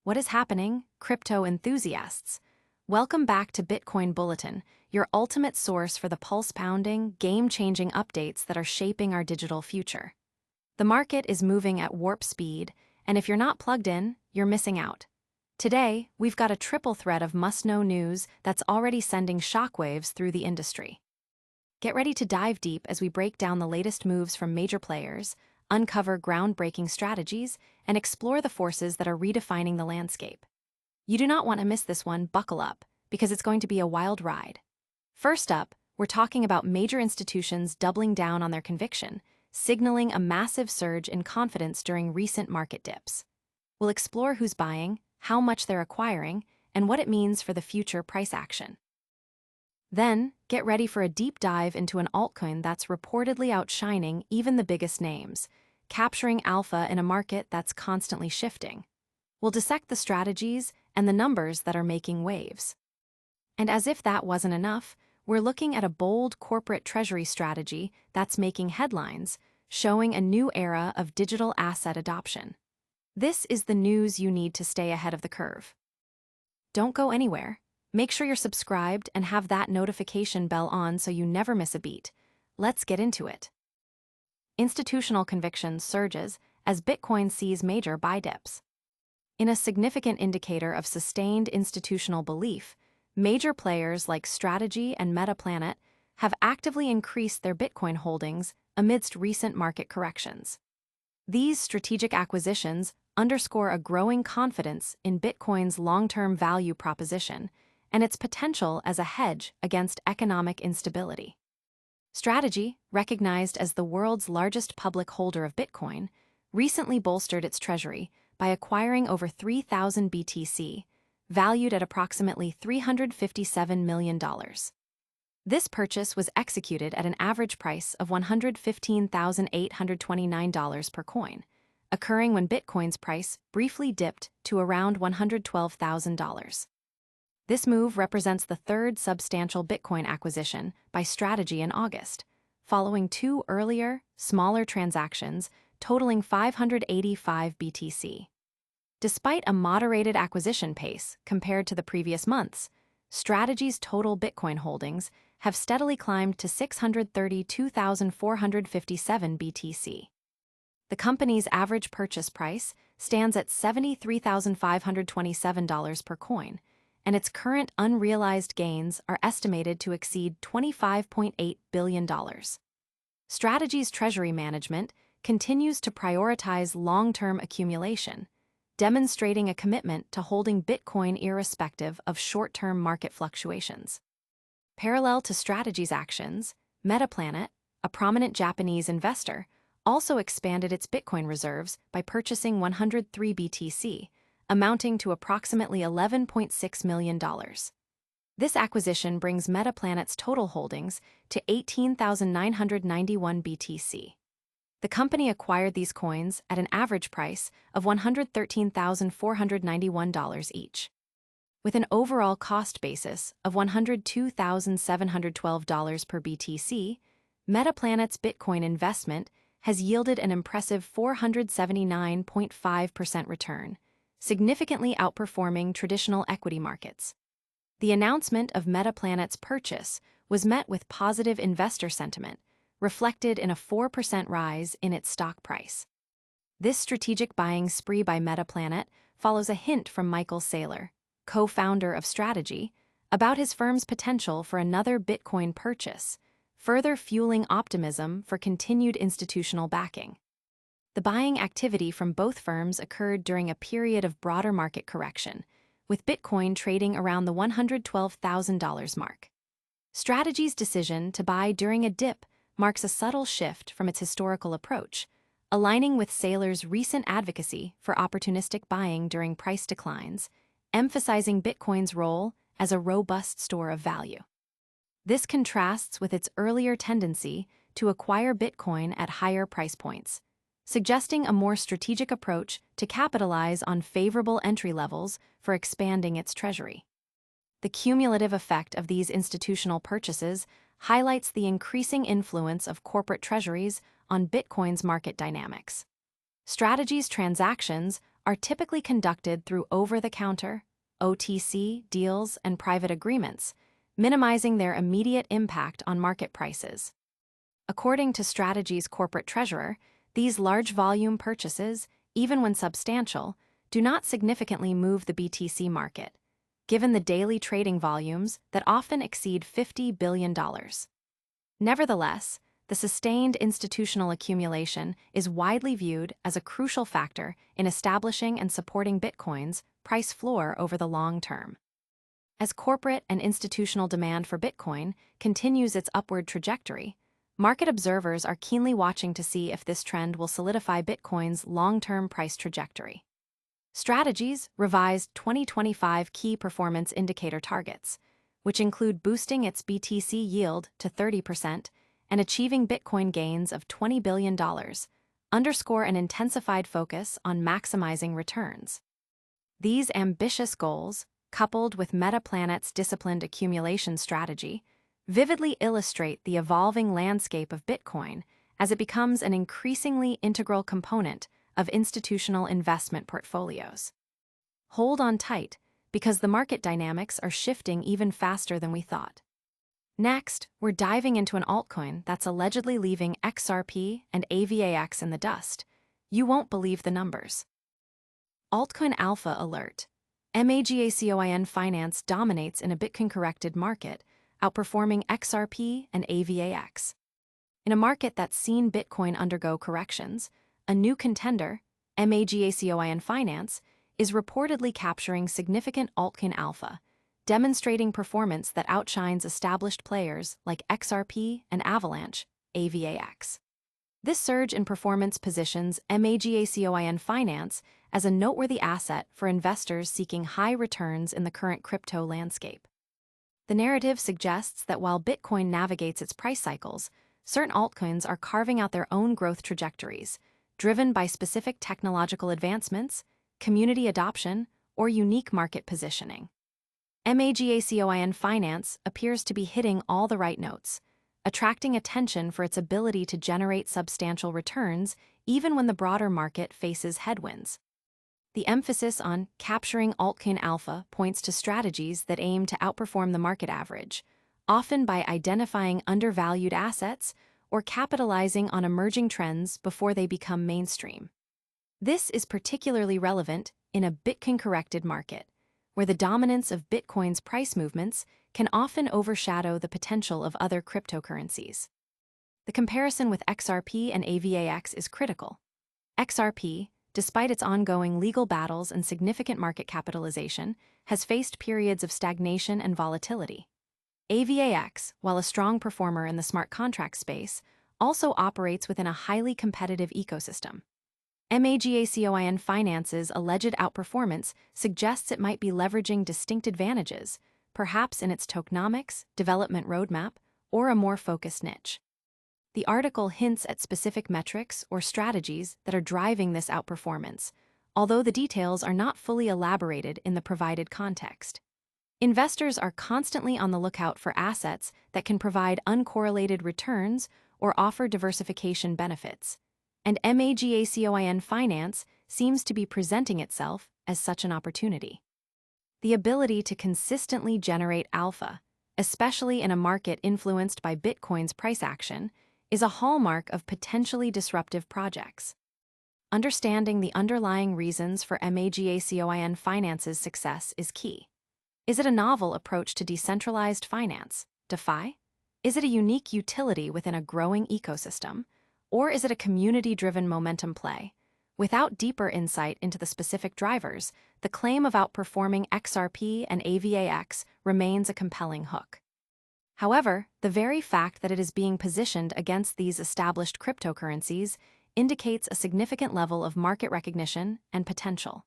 What is happening, crypto enthusiasts? Welcome back to Bitcoin Bulletin, your ultimate source for the pulse-pounding, game-changing updates that are shaping our digital future. The market is moving at warp speed, and if you're not plugged in, you're missing out. Today, we've got a triple threat of must-know news that's already sending shockwaves through the industry. Get ready to dive deep as we break down the latest moves from major players, uncover groundbreaking strategies, and explore the forces that are redefining the landscape. You do not want to miss this one. Buckle up, because it's going to be a wild ride. First up, we're talking about major institutions doubling down on their conviction, signaling a massive surge in confidence during recent market dips. We'll explore who's buying, how much they're acquiring, and what it means for the future price action. Then, get ready for a deep dive into an altcoin that's reportedly outshining even the biggest names, capturing alpha in a market that's constantly shifting. We'll dissect the strategies and the numbers that are making waves. And as if that wasn't enough, we're looking at a bold corporate treasury strategy that's making headlines, showing a new era of digital asset adoption. This is the news you need to stay ahead of the curve. Don't go anywhere. Make sure you're subscribed and have that notification bell on so you never miss a beat. Let's get into it. Institutional conviction surges as Bitcoin sees major buy dips. In a significant indicator of sustained institutional belief, major players like Strategy and Metaplanet have actively increased their Bitcoin holdings amidst recent market corrections. These strategic acquisitions underscore a growing confidence in Bitcoin's long-term value proposition and its potential as a hedge against economic instability. Strategy, recognized as the world's largest public holder of Bitcoin, recently bolstered its treasury by acquiring over 3,000 BTC, valued at approximately $357 million. This purchase was executed at an average price of $115,829 per coin, occurring when Bitcoin's price briefly dipped to around $112,000. This move represents the third substantial Bitcoin acquisition by Strategy in August, following two earlier, smaller transactions totaling 585 BTC. Despite a moderated acquisition pace compared to the previous months, Strategy's total Bitcoin holdings have steadily climbed to 632,457 BTC. The company's average purchase price stands at $73,527 per coin, and its current unrealized gains are estimated to exceed $25.8 billion. Strategy's treasury management continues to prioritize long-term accumulation, demonstrating a commitment to holding Bitcoin irrespective of short-term market fluctuations. Parallel to Strategy's actions, Metaplanet, a prominent Japanese investor, also expanded its Bitcoin reserves by purchasing 103 BTC, amounting to approximately $11.6 million. This acquisition brings Metaplanet's total holdings to 18,991 BTC. The company acquired these coins at an average price of $113,491 each. With an overall cost basis of $102,712 per BTC, Metaplanet's Bitcoin investment has yielded an impressive 479.5% return, significantly outperforming traditional equity markets. The announcement of Metaplanet's purchase was met with positive investor sentiment, reflected in a 4% rise in its stock price. This strategic buying spree by Metaplanet follows a hint from Michael Saylor, co-founder of Strategy, about his firm's potential for another Bitcoin purchase, further fueling optimism for continued institutional backing. The buying activity from both firms occurred during a period of broader market correction, with Bitcoin trading around the $112,000 mark. Strategy's decision to buy during a dip marks a subtle shift from its historical approach, aligning with Saylor's recent advocacy for opportunistic buying during price declines, emphasizing Bitcoin's role as a robust store of value. This contrasts with its earlier tendency to acquire Bitcoin at higher price points, suggesting a more strategic approach to capitalize on favorable entry levels for expanding its treasury. The cumulative effect of these institutional purchases highlights the increasing influence of corporate treasuries on Bitcoin's market dynamics. Strategy's transactions are typically conducted through over-the-counter, OTC, deals and private agreements, minimizing their immediate impact on market prices. According to Strategy's corporate treasurer, these large volume purchases, even when substantial, do not significantly move the BTC market, given the daily trading volumes that often exceed $50 billion. Nevertheless, the sustained institutional accumulation is widely viewed as a crucial factor in establishing and supporting Bitcoin's price floor over the long term. As corporate and institutional demand for Bitcoin continues its upward trajectory, market observers are keenly watching to see if this trend will solidify Bitcoin's long-term price trajectory. Strategy's revised 2025 key performance indicator targets, which include boosting its BTC yield to 30% and achieving Bitcoin gains of $20 billion, underscore an intensified focus on maximizing returns. These ambitious goals, coupled with Metaplanet's disciplined accumulation strategy, vividly illustrate the evolving landscape of Bitcoin as it becomes an increasingly integral component of institutional investment portfolios. Hold on tight, because the market dynamics are shifting even faster than we thought. Next, we're diving into an altcoin that's allegedly leaving XRP and AVAX in the dust. You won't believe the numbers. Altcoin Alpha Alert. MAGACOIN Finance dominates in a Bitcoin-corrected market, outperforming XRP and AVAX. In a market that's seen Bitcoin undergo corrections, a new contender, MAGACOIN Finance, is reportedly capturing significant altcoin alpha, demonstrating performance that outshines established players like XRP and Avalanche, AVAX. This surge in performance positions MAGACOIN Finance as a noteworthy asset for investors seeking high returns in the current crypto landscape. The narrative suggests that while Bitcoin navigates its price cycles, certain altcoins are carving out their own growth trajectories, driven by specific technological advancements, community adoption, or unique market positioning. MAGACOIN Finance appears to be hitting all the right notes, attracting attention for its ability to generate substantial returns even when the broader market faces headwinds. The emphasis on capturing altcoin alpha points to strategies that aim to outperform the market average, often by identifying undervalued assets or capitalizing on emerging trends before they become mainstream. This is particularly relevant in a Bitcoin-corrected market, where the dominance of Bitcoin's price movements can often overshadow the potential of other cryptocurrencies. The comparison with XRP and AVAX is critical. XRP, despite its ongoing legal battles and significant market capitalization, has faced periods of stagnation and volatility. AVAX, while a strong performer in the smart contract space, also operates within a highly competitive ecosystem. MAGACOIN Finance's alleged outperformance suggests it might be leveraging distinct advantages, perhaps in its tokenomics, development roadmap, or a more focused niche. The article hints at specific metrics or strategies that are driving this outperformance, although the details are not fully elaborated in the provided context. Investors are constantly on the lookout for assets that can provide uncorrelated returns or offer diversification benefits, and MAGACOIN Finance seems to be presenting itself as such an opportunity. The ability to consistently generate alpha, especially in a market influenced by Bitcoin's price action, is a hallmark of potentially disruptive projects. Understanding the underlying reasons for MAGACOIN Finance's success is key. Is it a novel approach to decentralized finance, DeFi? Is it a unique utility within a growing ecosystem? Or is it a community-driven momentum play? Without deeper insight into the specific drivers, the claim of outperforming XRP and AVAX remains a compelling hook. However, the very fact that it is being positioned against these established cryptocurrencies indicates a significant level of market recognition and potential.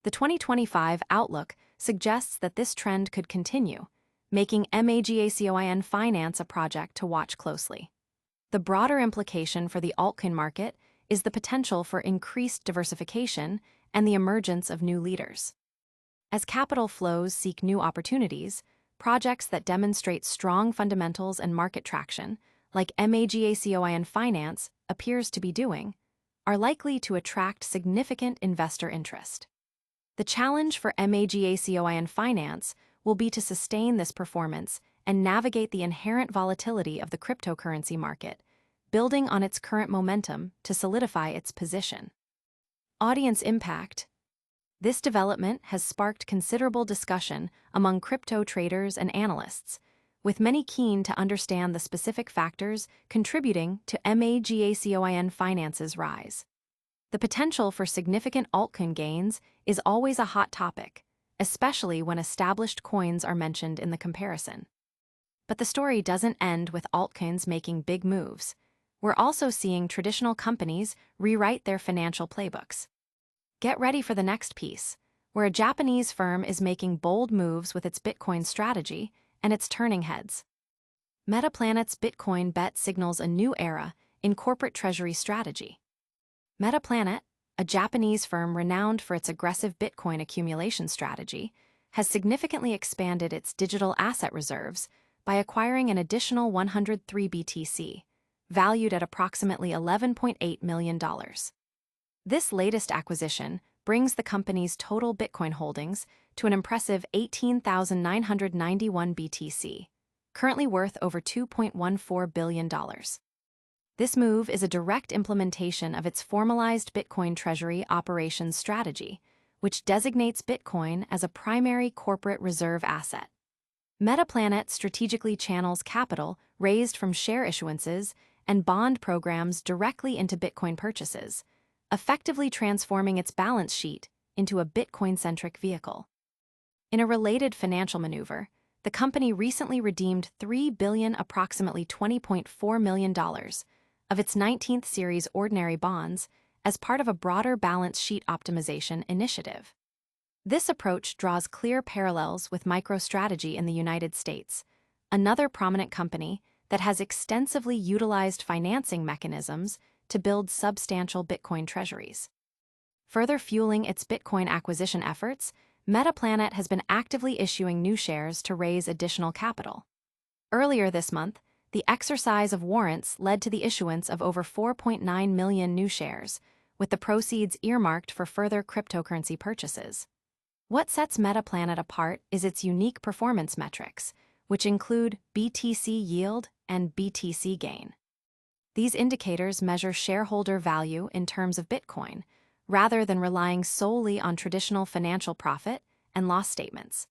The 2025 outlook suggests that this trend could continue, making MAGACOIN Finance a project to watch closely. The broader implication for the altcoin market is the potential for increased diversification and the emergence of new leaders. As capital flows seek new opportunities, projects that demonstrate strong fundamentals and market traction, like MAGACOIN Finance appears to be doing, are likely to attract significant investor interest. The challenge for MAGACOIN Finance will be to sustain this performance and navigate the inherent volatility of the cryptocurrency market, building on its current momentum to solidify its position. Audience impact. This development has sparked considerable discussion among crypto traders and analysts, with many keen to understand the specific factors contributing to MAGACOIN Finance's rise. The potential for significant altcoin gains is always a hot topic, especially when established coins are mentioned in the comparison. But the story doesn't end with altcoins making big moves. We're also seeing traditional companies rewrite their financial playbooks. Get ready for the next piece, where a Japanese firm is making bold moves with its Bitcoin strategy, and it's turning heads. Metaplanet's Bitcoin bet signals a new era in corporate treasury strategy. Metaplanet, a Japanese firm renowned for its aggressive Bitcoin accumulation strategy, has significantly expanded its digital asset reserves by acquiring an additional 103 BTC, valued at approximately $11.8 million. This latest acquisition brings the company's total Bitcoin holdings to an impressive 18,991 BTC, currently worth over $2.14 billion. This move is a direct implementation of its formalized Bitcoin treasury operations strategy, which designates Bitcoin as a primary corporate reserve asset. Metaplanet strategically channels capital raised from share issuances and bond programs directly into Bitcoin purchases, effectively transforming its balance sheet into a Bitcoin-centric vehicle. In a related financial maneuver, the company recently redeemed $3 billion, approximately $20.4 million, of its 19th series ordinary bonds as part of a broader balance sheet optimization initiative. This approach draws clear parallels with MicroStrategy in the United States, another prominent company that has extensively utilized financing mechanisms to build substantial Bitcoin treasuries. Further fueling its Bitcoin acquisition efforts, Metaplanet has been actively issuing new shares to raise additional capital. Earlier this month, the exercise of warrants led to the issuance of over 4.9 million new shares, with the proceeds earmarked for further cryptocurrency purchases. What sets Metaplanet apart is its unique performance metrics, which include BTC yield and BTC gain. These indicators measure shareholder value in terms of Bitcoin, rather than relying solely on traditional financial profit and loss statements.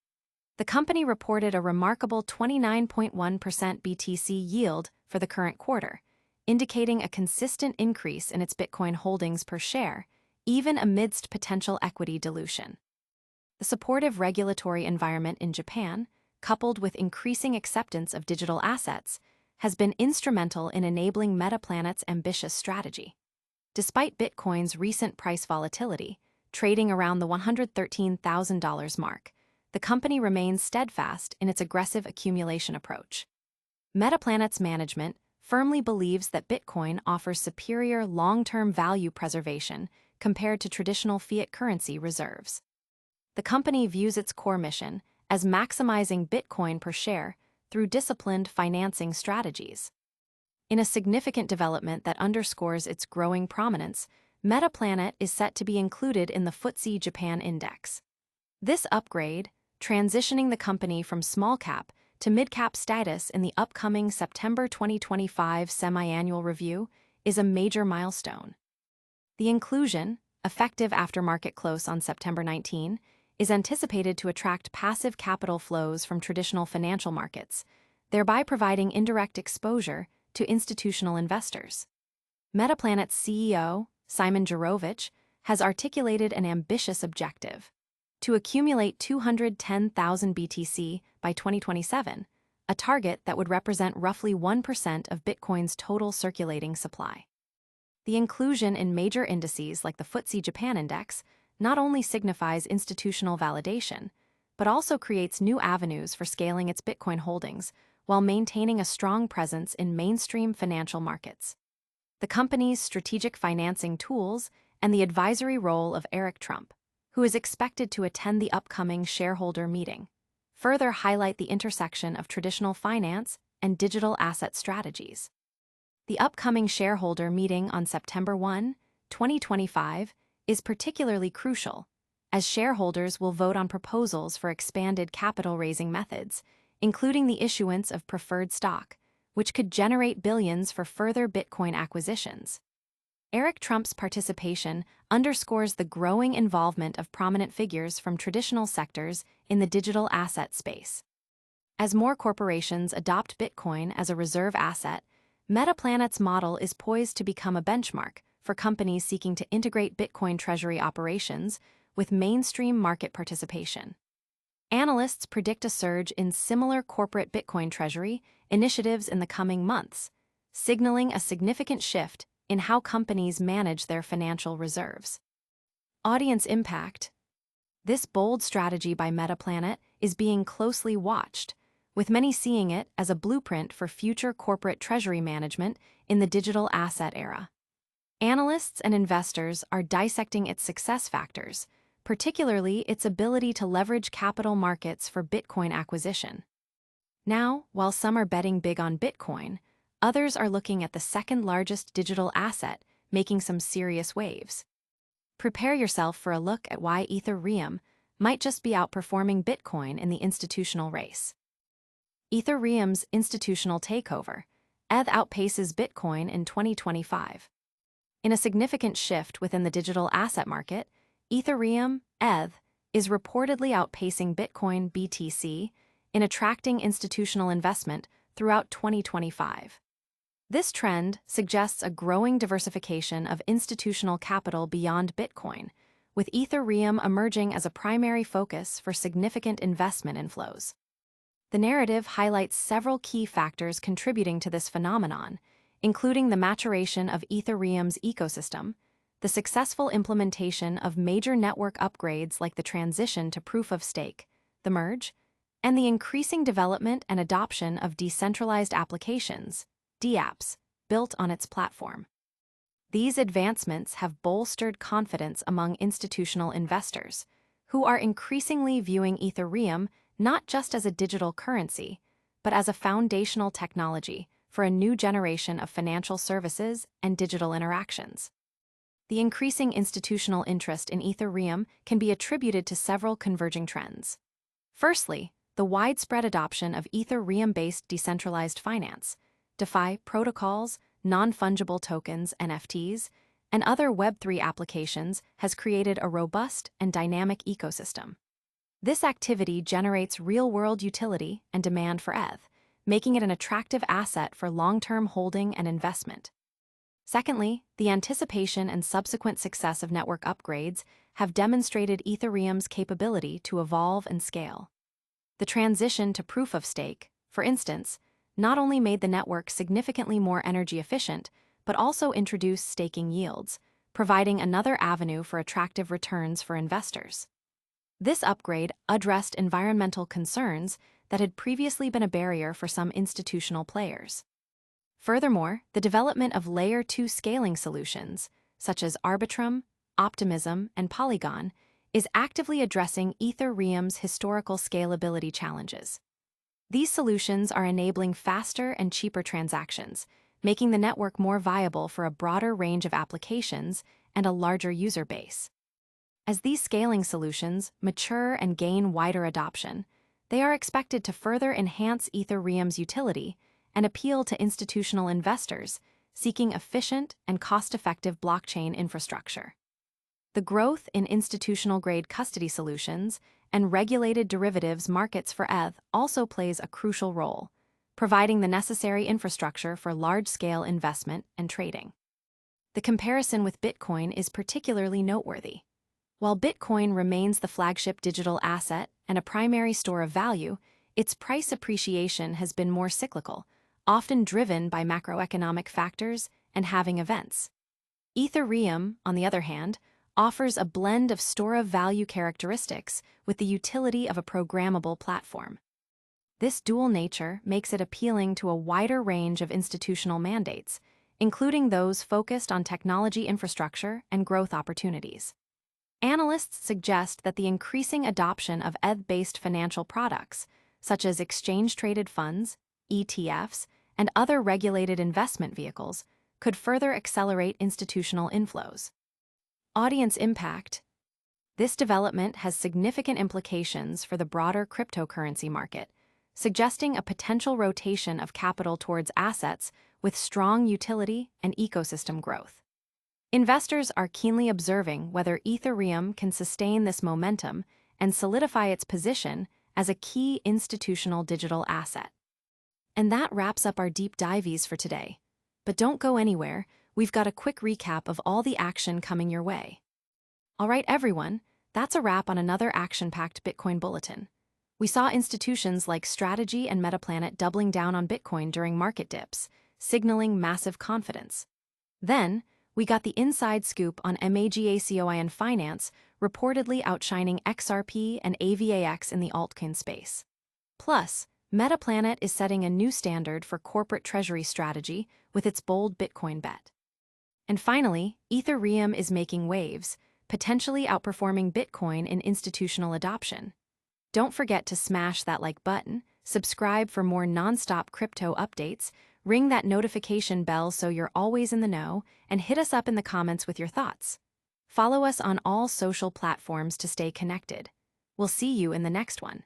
The company reported a remarkable 29.1% BTC yield for the current quarter, indicating a consistent increase in its Bitcoin holdings per share, even amidst potential equity dilution. The supportive regulatory environment in Japan, coupled with increasing acceptance of digital assets, has been instrumental in enabling Metaplanet's ambitious strategy. Despite Bitcoin's recent price volatility, trading around the $113,000 mark, the company remains steadfast in its aggressive accumulation approach. Metaplanet's management firmly believes that Bitcoin offers superior long-term value preservation compared to traditional fiat currency reserves. The company views its core mission as maximizing Bitcoin per share through disciplined financing strategies. In a significant development that underscores its growing prominence, Metaplanet is set to be included in the FTSE Japan Index. This upgrade, transitioning the company from small-cap to mid-cap status in the upcoming September 2025 semi-annual review, is a major milestone. The inclusion, effective after market close on September 19, is anticipated to attract passive capital flows from traditional financial markets, thereby providing indirect exposure to institutional investors. Metaplanet's CEO, Simon Jarovich, has articulated an ambitious objective: to accumulate 210,000 BTC by 2027, a target that would represent roughly 1% of Bitcoin's total circulating supply. The inclusion in major indices like the FTSE Japan Index not only signifies institutional validation, but also creates new avenues for scaling its Bitcoin holdings while maintaining a strong presence in mainstream financial markets. The company's strategic financing tools and the advisory role of Eric Trump, who is expected to attend the upcoming shareholder meeting, further highlight the intersection of traditional finance and digital asset strategies. The upcoming shareholder meeting on September 1, 2025 is particularly crucial, as shareholders will vote on proposals for expanded capital-raising methods, including the issuance of preferred stock, which could generate billions for further Bitcoin acquisitions. Eric Trump's participation underscores the growing involvement of prominent figures from traditional sectors in the digital asset space. As more corporations adopt Bitcoin as a reserve asset, Metaplanet's model is poised to become a benchmark for companies seeking to integrate Bitcoin treasury operations with mainstream market participation. Analysts predict a surge in similar corporate Bitcoin treasury initiatives in the coming months, signaling a significant shift in how companies manage their financial reserves. Audience impact. This bold strategy by Metaplanet is being closely watched, with many seeing it as a blueprint for future corporate treasury management in the digital asset era. Analysts and investors are dissecting its success factors, particularly its ability to leverage capital markets for Bitcoin acquisition. Now, while some are betting big on Bitcoin, others are looking at the second-largest digital asset, making some serious waves. Prepare yourself for a look at why Ethereum might just be outperforming Bitcoin in the institutional race. Ethereum's institutional takeover. ETH outpaces Bitcoin in 2025. In a significant shift within the digital asset market, Ethereum, ETH, is reportedly outpacing Bitcoin BTC in attracting institutional investment throughout 2025. This trend suggests a growing diversification of institutional capital beyond Bitcoin, with Ethereum emerging as a primary focus for significant investment inflows. The narrative highlights several key factors contributing to this phenomenon, including the maturation of Ethereum's ecosystem, the successful implementation of major network upgrades like the transition to proof-of-stake, the merge, and the increasing development and adoption of decentralized applications, DApps, built on its platform. These advancements have bolstered confidence among institutional investors, who are increasingly viewing Ethereum not just as a digital currency, but as a foundational technology for a new generation of financial services and digital interactions. The increasing institutional interest in Ethereum can be attributed to several converging trends. Firstly, the widespread adoption of Ethereum-based decentralized finance, DeFi protocols, non-fungible tokens, NFTs, and other Web3 applications has created a robust and dynamic ecosystem. This activity generates real-world utility and demand for ETH, making it an attractive asset for long-term holding and investment. Secondly, the anticipation and subsequent success of network upgrades have demonstrated Ethereum's capability to evolve and scale. The transition to proof-of-stake, for instance, not only made the network significantly more energy efficient, but also introduced staking yields, providing another avenue for attractive returns for investors. This upgrade addressed environmental concerns that had previously been a barrier for some institutional players. Furthermore, the development of Layer 2 scaling solutions, such as Arbitrum, Optimism, and Polygon, is actively addressing Ethereum's historical scalability challenges. These solutions are enabling faster and cheaper transactions, making the network more viable for a broader range of applications and a larger user base. As these scaling solutions mature and gain wider adoption, they are expected to further enhance Ethereum's utility and appeal to institutional investors seeking efficient and cost-effective blockchain infrastructure. The growth in institutional-grade custody solutions and regulated derivatives markets for ETH also plays a crucial role, providing the necessary infrastructure for large-scale investment and trading. The comparison with Bitcoin is particularly noteworthy. While Bitcoin remains the flagship digital asset and a primary store of value, its price appreciation has been more cyclical, often driven by macroeconomic factors and halving events. Ethereum, on the other hand, offers a blend of store-of-value characteristics with the utility of a programmable platform. This dual nature makes it appealing to a wider range of institutional mandates, including those focused on technology infrastructure and growth opportunities. Analysts suggest that the increasing adoption of ETH-based financial products, such as exchange-traded funds, ETFs, and other regulated investment vehicles, could further accelerate institutional inflows. Audience impact. This development has significant implications for the broader cryptocurrency market, suggesting a potential rotation of capital towards assets with strong utility and ecosystem growth. Investors are keenly observing whether Ethereum can sustain this momentum and solidify its position as a key institutional digital asset. And that wraps up our deep dives for today. But don't go anywhere, we've got a quick recap of all the action coming your way. All right, everyone, that's a wrap on another action-packed Bitcoin bulletin. We saw institutions like Strategy and Metaplanet doubling down on Bitcoin during market dips, signaling massive confidence. Then, we got the inside scoop on MAGACOIN Finance reportedly outshining XRP and AVAX in the altcoin space. Plus, Metaplanet is setting a new standard for corporate treasury strategy with its bold Bitcoin bet. And finally, Ethereum is making waves, potentially outperforming Bitcoin in institutional adoption. Don't forget to smash that like button, subscribe for more non-stop crypto updates, ring that notification bell so you're always in the know, and hit us up in the comments with your thoughts. Follow us on all social platforms to stay connected. We'll see you in the next one.